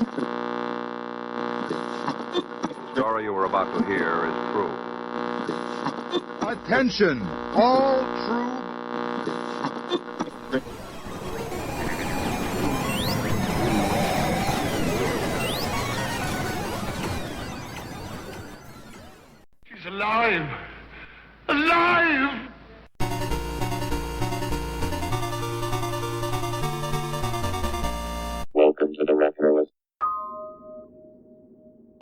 The story you are about to hear is true. Attention, all true. She's alive! Alive! Welcome to the Retroist.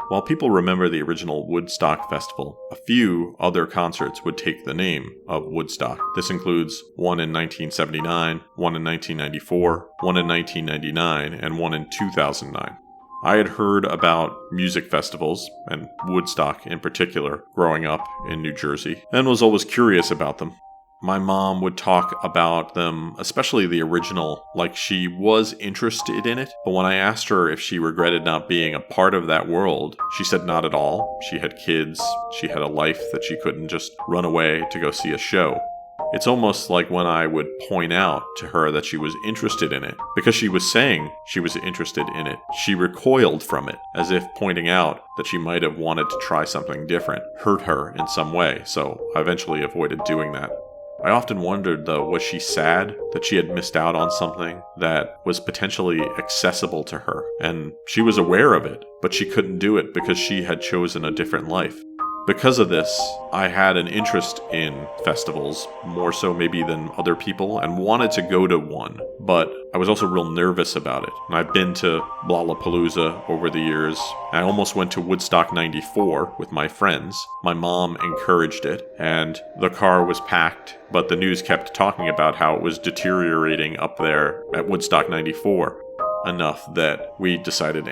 While people remember the original Woodstock Festival, a few other concerts would take the name of Woodstock. This includes one in 1979, one in 1994, one in 1999, and one in 2009. I had heard about music festivals, and Woodstock in particular, growing up in New Jersey, and was always curious about them. My mom would talk about them, especially the original, like she was interested in it. But when I asked her if she regretted not being a part of that world, she said not at all. She had kids, she had a life that she couldn't just run away to go see a show. It's almost like when I would point out to her that she was interested in it, because she was saying she was interested in it, she recoiled from it, as if pointing out that she might have wanted to try something different hurt her in some way, so I eventually avoided doing that. I often wondered, though, was she sad that she had missed out on something that was potentially accessible to her? And she was aware of it, but she couldn't do it because she had chosen a different life. Because of this, I had an interest in festivals, more so maybe than other people, and wanted to go to one, but I was also real nervous about it. And I've been to Lollapalooza over the years. I almost went to Woodstock 94 with my friends. My mom encouraged it, and the car was packed, but the news kept talking about how it was deteriorating up there at Woodstock 94. Enough that we decided,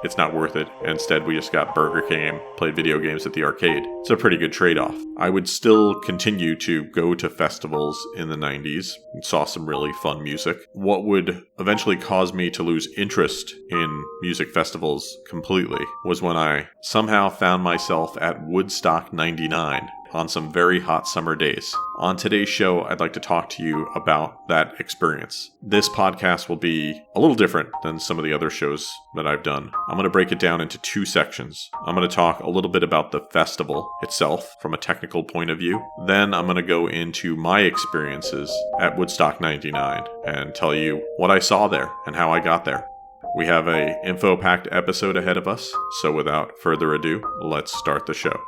it's not worth it. Instead, we just got Burger King and played video games at the arcade. It's a pretty good trade-off. I would still continue to go to festivals in the 90s and saw some really fun music. What would eventually cause me to lose interest in music festivals completely was when I somehow found myself at Woodstock 99. On some very hot summer days. On today's show, I'd like to talk to you about that experience. This podcast will be a little different than some of the other shows that I've done. I'm going to break it down into two sections. I'm going to talk a little bit about the festival itself from a technical point of view. Then I'm going to go into my experiences at Woodstock 99 and tell you what I saw there and how I got there. We have an info-packed episode ahead of us, so without further ado, let's start the show.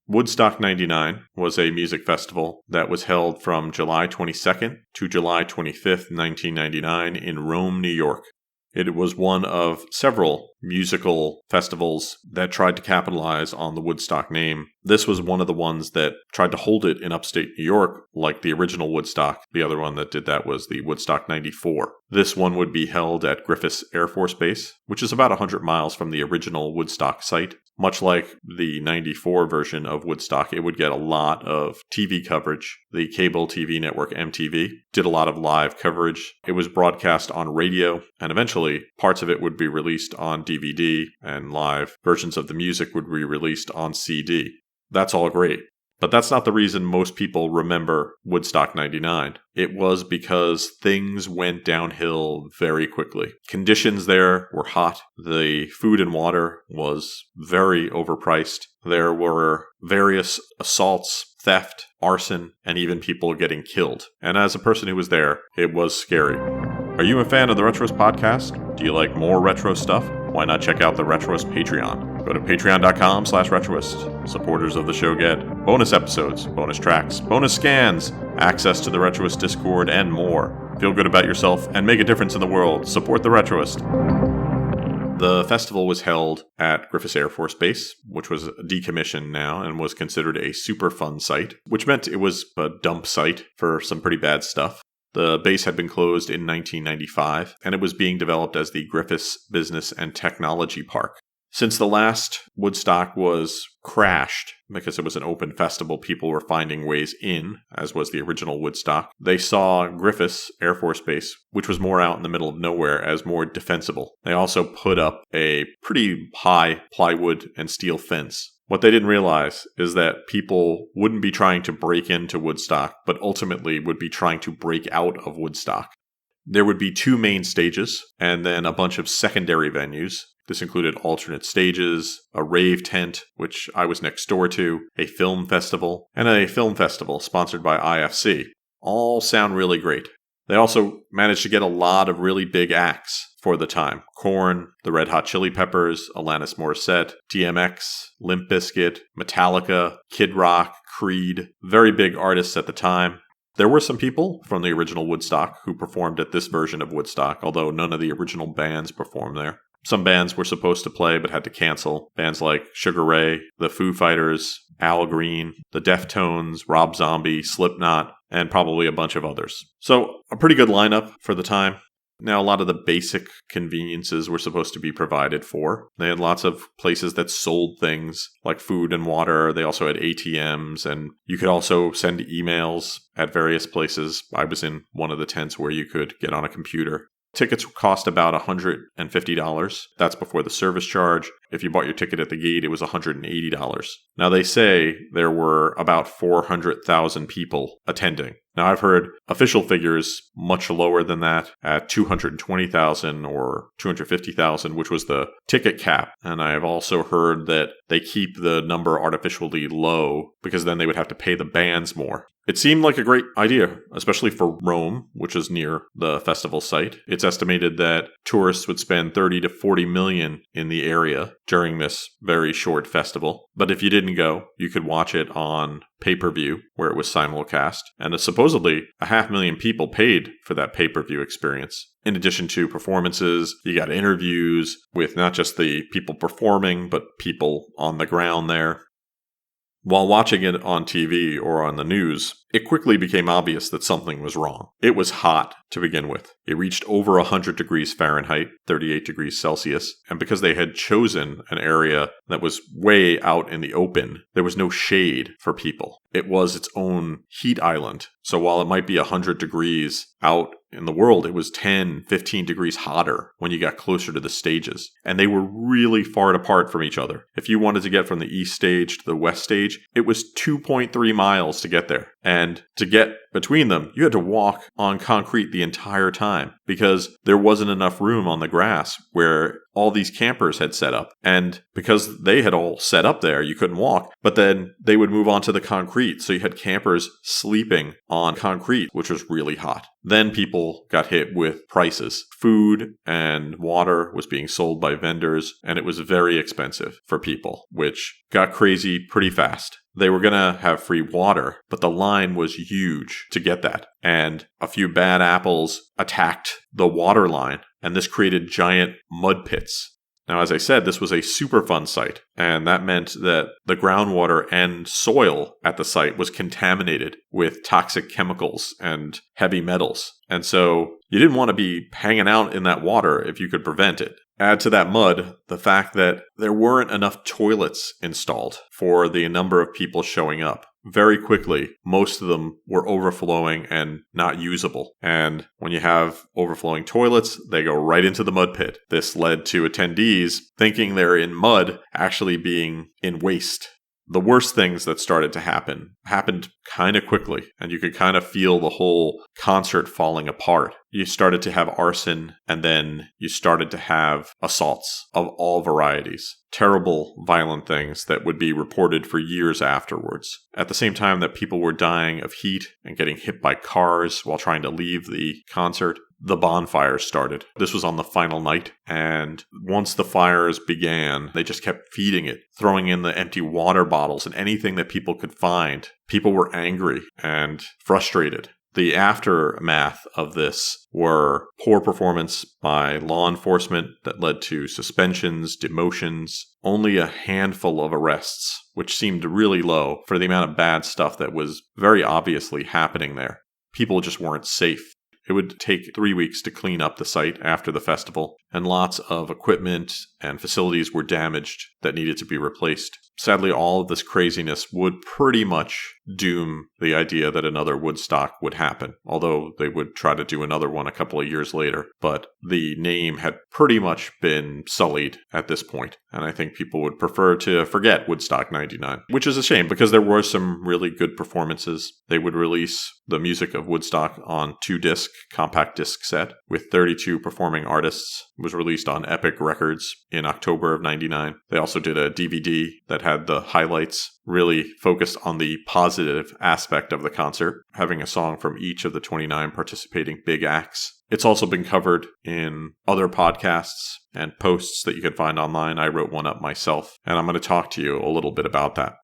Woodstock 99 was a music festival that was held from July 22nd to July 25th, 1999 in Rome, New York. It was one of several musical festivals that tried to capitalize on the Woodstock name. This was one of the ones that tried to hold it in upstate New York, like the original Woodstock. The other one that did that was the Woodstock 94. This one would be held at Griffiths Air Force Base, which is about 100 miles from the original Woodstock site. Much like the 94 version of Woodstock, it would get a lot of TV coverage. The cable TV network MTV did a lot of live coverage. It was broadcast on radio, and eventually parts of it would be released on DVD, and live versions of the music would be released on CD. That's all great. But that's not the reason most people remember Woodstock 99. It was because things went downhill very quickly. Conditions there were hot. The food and water was very overpriced. There were various assaults, theft, arson, and even people getting killed. And as a person who was there, it was scary. Are you a fan of the Retroist Podcast? Do you like more retro stuff? Why not check out the Retroist Patreon? Go to patreon.com/Retroist. Supporters of the show get bonus episodes, bonus tracks, bonus scans, access to the Retroist Discord, and more. Feel good about yourself and make a difference in the world. Support the Retroist. The festival was held at Griffiths Air Force Base, which was decommissioned now and was considered a Superfund site, which meant it was a dump site for some pretty bad stuff. The base had been closed in 1995, and it was being developed as the Griffiths Business and Technology Park. Since the last Woodstock was crashed, because it was an open festival, people were finding ways in, as was the original Woodstock, they saw Griffiths Air Force Base, which was more out in the middle of nowhere, as more defensible. They also put up a pretty high plywood and steel fence. What they didn't realize is that people wouldn't be trying to break into Woodstock, but ultimately would be trying to break out of Woodstock. There would be 2 main stages, and then a bunch of secondary venues. This included alternate stages, a rave tent, which I was next door to, a film festival, and a film festival sponsored by IFC. All sound really great. They also managed to get a lot of really big acts for the time. Korn, the Red Hot Chili Peppers, Alanis Morissette, DMX, Limp Bizkit, Metallica, Kid Rock, Creed. Very big artists at the time. There were some people from the original Woodstock who performed at this version of Woodstock, although none of the original bands performed there. Some bands were supposed to play but had to cancel. Bands like Sugar Ray, the Foo Fighters, Al Green, the Deftones, Rob Zombie, Slipknot, and probably a bunch of others. So a pretty good lineup for the time. Now, a lot of the basic conveniences were supposed to be provided for. They had lots of places that sold things like food and water. They also had ATMs, and you could also send emails at various places. I was in one of the tents where you could get on a computer. Tickets cost about $150. That's before the service charge. If you bought your ticket at the gate, it was $180. Now, they say there were about 400,000 people attending. Now, I've heard official figures much lower than that at 220,000 or 250,000, which was the ticket cap. And I have also heard that they keep the number artificially low because then they would have to pay the bands more. It seemed like a great idea, especially for Rome, which is near the festival site. It's estimated that tourists would spend 30 to 40 million in the area during this very short festival. But if you didn't go, you could watch it on pay-per-view, where it was simulcast. And supposedly, 500,000 people paid for that pay-per-view experience. In addition to performances, you got interviews with not just the people performing, but people on the ground there. While watching it on TV or on the news, it quickly became obvious that something was wrong. It was hot to begin with. It reached over 100 degrees Fahrenheit, 38 degrees Celsius, and because they had chosen an area that was way out in the open, there was no shade for people. It was its own heat island. So while it might be 100 degrees out in the world, it was 10, 15 degrees hotter when you got closer to the stages. And they were really far apart from each other. If you wanted to get from the east stage to the west stage, it was 2.3 miles to get there. And to get between them, you had to walk on concrete the entire time because there wasn't enough room on the grass where all these campers had set up. And because they had all set up there, you couldn't walk, but then they would move on to the concrete. So you had campers sleeping on concrete, which was really hot. Then people got hit with prices. Food and water was being sold by vendors, and it was very expensive for people, which got crazy pretty fast. They were going to have free water, but the line was huge to get that. And a few bad apples attacked the water line, and this created giant mud pits. Now, as I said, this was a Superfund site, and that meant that the groundwater and soil at the site was contaminated with toxic chemicals and heavy metals. And so you didn't want to be hanging out in that water if you could prevent it. Add to that mud the fact that there weren't enough toilets installed for the number of people showing up. Very quickly, most of them were overflowing and not usable. And when you have overflowing toilets, they go right into the mud pit. This led to attendees thinking they're in mud actually being in waste. The worst things that started to happen happened kind of quickly, and you could kind of feel the whole concert falling apart. You started to have arson, and then you started to have assaults of all varieties. Terrible, violent things that would be reported for years afterwards. At the same time that people were dying of heat and getting hit by cars while trying to leave the concert, the bonfires started. This was on the final night, and once the fires began, they just kept feeding it, throwing in the empty water bottles and anything that people could find. People were angry and frustrated. The aftermath of this were poor performance by law enforcement that led to suspensions, demotions, only a handful of arrests, which seemed really low for the amount of bad stuff that was very obviously happening there. People just weren't safe. It would take 3 weeks to clean up the site after the festival, and lots of equipment and facilities were damaged that needed to be replaced. Sadly, all of this craziness would pretty much doom the idea that another Woodstock would happen, although they would try to do another one a couple of years later. But the name had pretty much been sullied at this point, and I think people would prefer to forget Woodstock 99, which is a shame because there were some really good performances. They would release the music of Woodstock on 2-disc compact disc set with 32 performing artists. It was released on Epic Records in October of 99. They also did a DVD that had the highlights, really focused on the positive aspect of the concert, having a song from each of the 29 participating big acts. It's also been covered in other podcasts and posts that you can find online. I wrote one up myself, and I'm going to talk to you a little bit about that.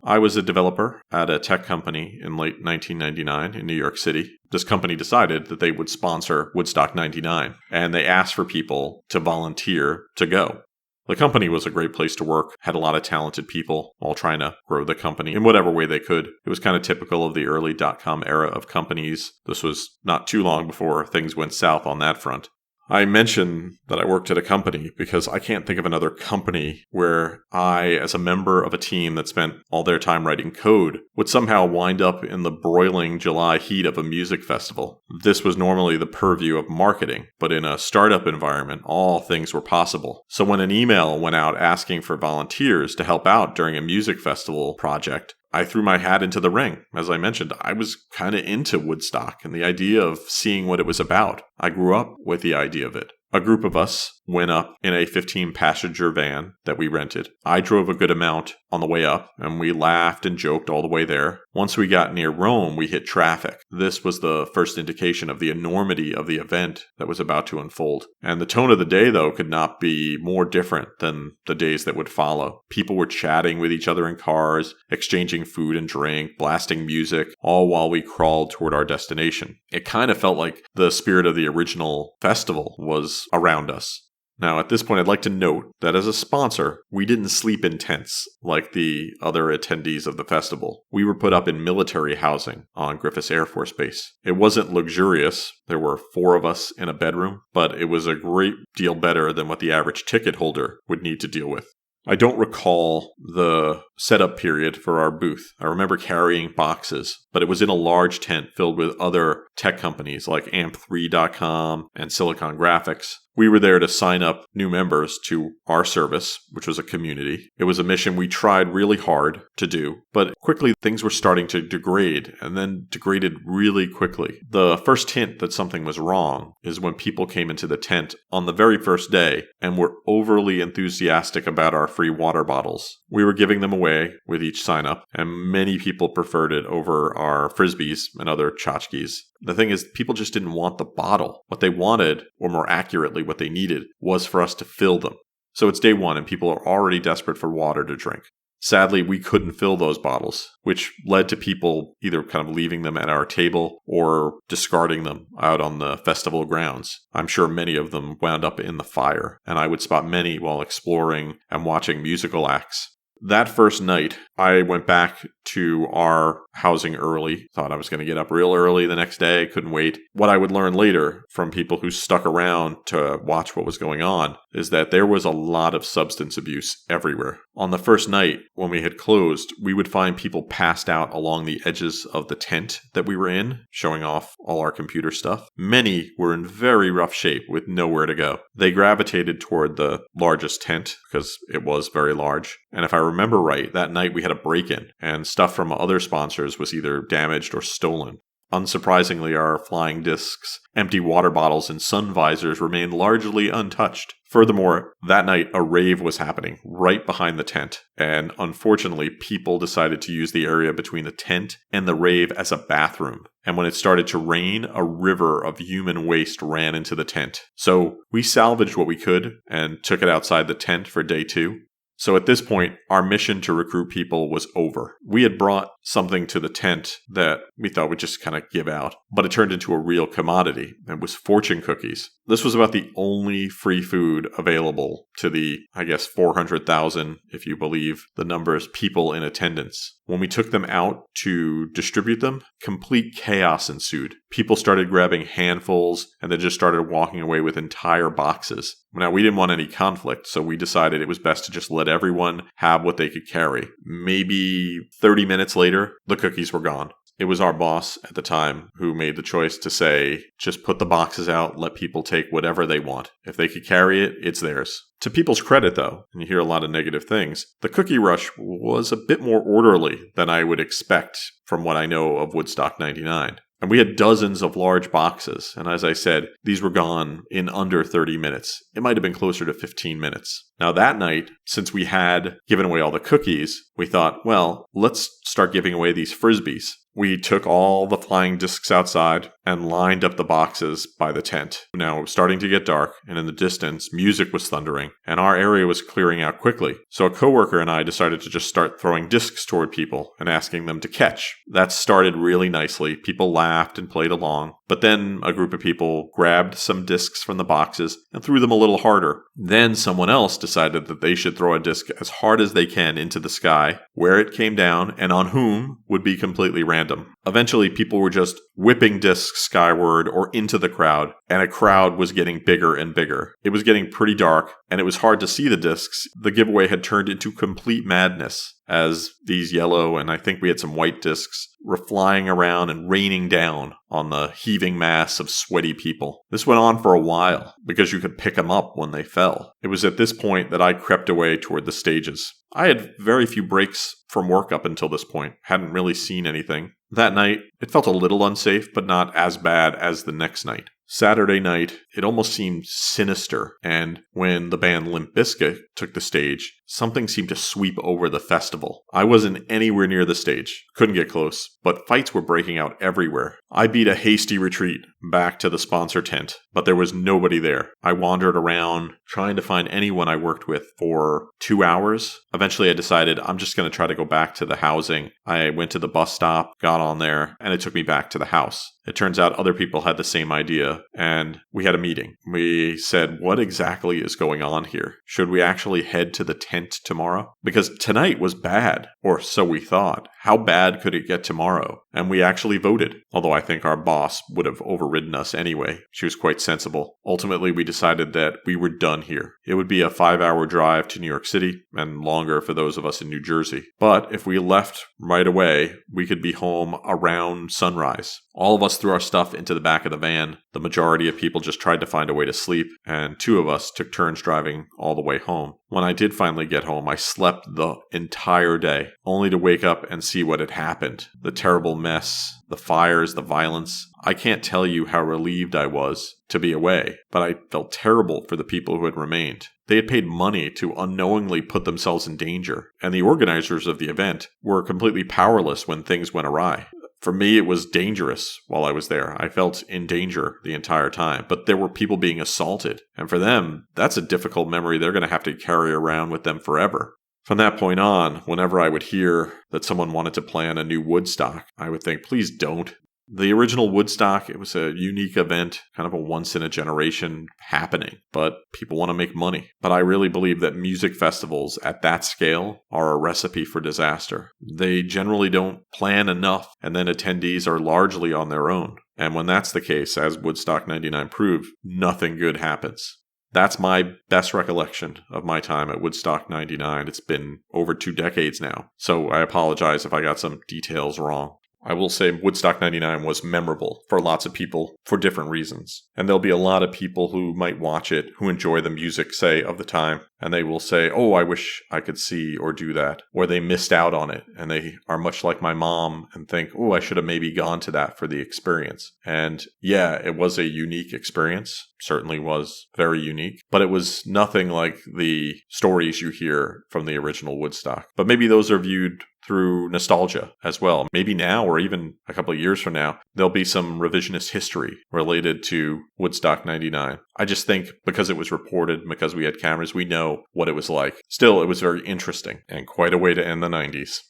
I was a developer at a tech company in late 1999 in New York City. This company decided that they would sponsor Woodstock 99, and they asked for people to volunteer to go. The company was a great place to work, had a lot of talented people all trying to grow the company in whatever way they could. It was kind of typical of the early .com era of companies. This was not too long before things went south on that front. I mention that I worked at a company because I can't think of another company where I, as a member of a team that spent all their time writing code, would somehow wind up in the broiling July heat of a music festival. This was normally the purview of marketing, but in a startup environment, all things were possible. So when an email went out asking for volunteers to help out during a music festival project, I threw my hat into the ring. As I mentioned, I was kind of into Woodstock and the idea of seeing what it was about. I grew up with the idea of it. A group of us went up in a 15-passenger van that we rented. I drove a good amount on the way up, and we laughed and joked all the way there. Once we got near Rome, we hit traffic. This was the first indication of the enormity of the event that was about to unfold. And the tone of the day, though, could not be more different than the days that would follow. People were chatting with each other in cars, exchanging food and drink, blasting music, all while we crawled toward our destination. It kind of felt like the spirit of the original festival was around us. Now, at this point, I'd like to note that as a sponsor, we didn't sleep in tents like the other attendees of the festival. We were put up in military housing on Griffiths Air Force Base. It wasn't luxurious. There were 4 of us in a bedroom, but it was a great deal better than what the average ticket holder would need to deal with. I don't recall the setup period for our booth. I remember carrying boxes, but it was in a large tent filled with other tech companies like amp3.com and Silicon Graphics. We were there to sign up new members to our service, which was a community. It was a mission we tried really hard to do, but quickly things were starting to degrade, and then degraded really quickly. The first hint that something was wrong is when people came into the tent on the very first day and were overly enthusiastic about our free water bottles. We were giving them away with each sign up, and many people preferred it over our Frisbees and other tchotchkes. The thing is, people just didn't want the bottle. What they wanted, or more accurately, what they needed, was for us to fill them. So it's day one, and people are already desperate for water to drink. Sadly, we couldn't fill those bottles, which led to people either kind of leaving them at our table or discarding them out on the festival grounds. I'm sure many of them wound up in the fire, and I would spot many while exploring and watching musical acts. That first night, I went back to our housing early. Thought I was going to get up real early the next day. Couldn't wait. What I would learn later from people who stuck around to watch what was going on is that there was a lot of substance abuse everywhere. On the first night, when we had closed, we would find people passed out along the edges of the tent that we were in, showing off all our computer stuff. Many were in very rough shape with nowhere to go. They gravitated toward the largest tent because it was very large. And if I remember right, that night we had a break-in, and stuff from other sponsors was either damaged or stolen. Unsurprisingly, our flying discs, empty water bottles, and sun visors remained largely untouched. Furthermore, that night a rave was happening right behind the tent, and unfortunately people decided to use the area between the tent and the rave as a bathroom. And when it started to rain, a river of human waste ran into the tent. So we salvaged what we could and took it outside the tent for day 2. So at this point, our mission to recruit people was over. We had brought something to the tent that we thought would just kind of give out, but it turned into a real commodity. It was fortune cookies. This was about the only free food available to the, 400,000, if you believe the numbers, people in attendance. When we took them out to distribute them, complete chaos ensued. People started grabbing handfuls and then just started walking away with entire boxes. Now, we didn't want any conflict, so we decided it was best to just let everyone have what they could carry. Maybe 30 minutes later, the cookies were gone. It was our boss at the time who made the choice to say, just put the boxes out, let people take whatever they want. If they could carry it, it's theirs. To people's credit, though, and you hear a lot of negative things, the cookie rush was a bit more orderly than I would expect from what I know of Woodstock 99. And we had dozens of large boxes, and as I said, these were gone in under 30 minutes. It might have been closer to 15 minutes. Now that night, since we had given away all the cookies, we thought, well, let's start giving away these Frisbees. We took all the flying discs outside and lined up the boxes by the tent. Now it was starting to get dark, and in the distance, music was thundering, and our area was clearing out quickly. So a coworker and I decided to just start throwing discs toward people and asking them to catch. That started really nicely. People laughed and played along. But then a group of people grabbed some discs from the boxes and threw them a little harder. Then someone else decided that they should throw a disc as hard as they can into the sky, where it came down and on whom would be completely random. Eventually, people were just whipping discs skyward or into the crowd, and a crowd was getting bigger and bigger. It was getting pretty dark, and it was hard to see the discs. The giveaway had turned into complete madness as these yellow, and I think we had some white discs, were flying around and raining down on the heaving mass of sweaty people. This went on for a while because you could pick them up when they fell. It was at this point that I crept away toward the stages. I had very few breaks from work up until this point, hadn't really seen anything. That night, it felt a little unsafe, but not as bad as the next night. Saturday night, it almost seemed sinister, and when the band Limp Bizkit took the stage, something seemed to sweep over the festival. I wasn't anywhere near the stage, couldn't get close, but fights were breaking out everywhere. I beat a hasty retreat back to the sponsor tent, but there was nobody there. I wandered around trying to find anyone I worked with for 2 hours. Eventually I decided I'm just going to try to go back to the housing. I went to the bus stop, got on there, and it took me back to the house. It turns out other people had the same idea, and we had a meeting. We said, what exactly is going on here? Should we actually head to the tent tomorrow? Because tonight was bad, or so we thought. How bad could it get tomorrow? And we actually voted, although I think our boss would have overridden us anyway. She was quite sensible. Ultimately, we decided that we were done here. It would be a 5-hour drive to New York City, and longer for those of us in New Jersey. But if we left right away, we could be home around sunrise. All of us threw our stuff into the back of the van. The majority of people just tried to find a way to sleep, and 2 of us took turns driving all the way home. When I did finally get home, I slept the entire day, only to wake up and see what had happened. The terrible mess, the fires, the violence. I can't tell you how relieved I was to be away, but I felt terrible for the people who had remained. They had paid money to unknowingly put themselves in danger, and the organizers of the event were completely powerless when things went awry. For me, it was dangerous while I was there. I felt in danger the entire time, but there were people being assaulted. And for them, that's a difficult memory they're going to have to carry around with them forever. From that point on, whenever I would hear that someone wanted to plan a new Woodstock, I would think, please don't. The original Woodstock, it was a unique event, kind of a once-in-a-generation happening, but people want to make money. But I really believe that music festivals at that scale are a recipe for disaster. They generally don't plan enough, and then attendees are largely on their own. And when that's the case, as Woodstock 99 proved, nothing good happens. That's my best recollection of my time at Woodstock 99. It's been over 2 decades now, so I apologize if I got some details wrong. I will say Woodstock 99 was memorable for lots of people for different reasons. And there'll be a lot of people who might watch it who enjoy the music, say, of the time. And they will say, oh, I wish I could see or do that. Or they missed out on it. And they are much like my mom and think, oh, I should have maybe gone to that for the experience. And yeah, it was a unique experience. Certainly was very unique. But it was nothing like the stories you hear from the original Woodstock. But maybe those are viewed through nostalgia as well. Maybe now or even a couple of years from now, there'll be some revisionist history related to Woodstock 99. I just think because it was reported, because we had cameras, we know what it was like. Still, it was very interesting and quite a way to end the 90s.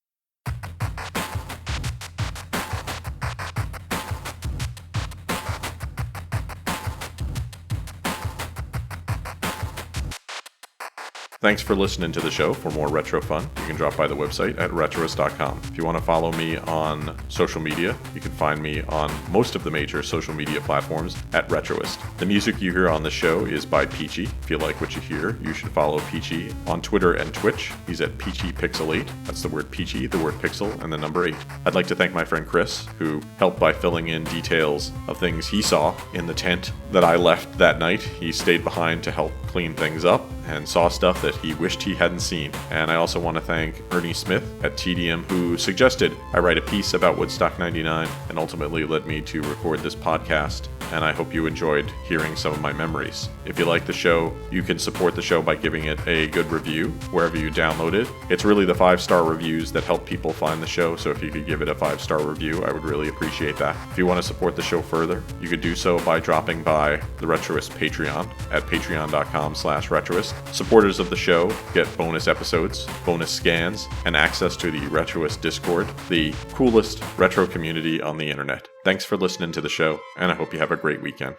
Thanks for listening to the show. For more retro fun, you can drop by the website at retroist.com. If you want to follow me on social media, you can find me on most of the major social media platforms at Retroist. The music you hear on the show is by Peachy. If you like what you hear, you should follow Peachy on Twitter and Twitch. He's at PeachyPixel8. That's the word Peachy, the word pixel, and the number 8. I'd like to thank my friend Chris, who helped by filling in details of things he saw in the tent that I left that night. He stayed behind to help clean things up and saw stuff that he wished he hadn't seen. And I also want to thank Ernie Smith at TDM, who suggested I write a piece about Woodstock 99 and ultimately led me to record this podcast. And I hope you enjoyed hearing some of my memories. If you like the show, you can support the show by giving it a good review wherever you download it. It's really the 5-star reviews that help people find the show, so if you could give it a 5-star review, I would really appreciate that. If you want to support the show further, you could do so by dropping by the Retroist Patreon at patreon.com/Retroist. Supporters of the show get bonus episodes, bonus scans, and access to the Retroist Discord, the coolest retro community on the internet. Thanks for listening to the show, and I hope you have a great weekend.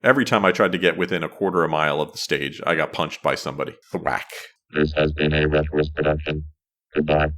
Every time I tried to get within a quarter a mile of the stage, I got punched by somebody. Thwack. This has been a Retroist production. Goodbye.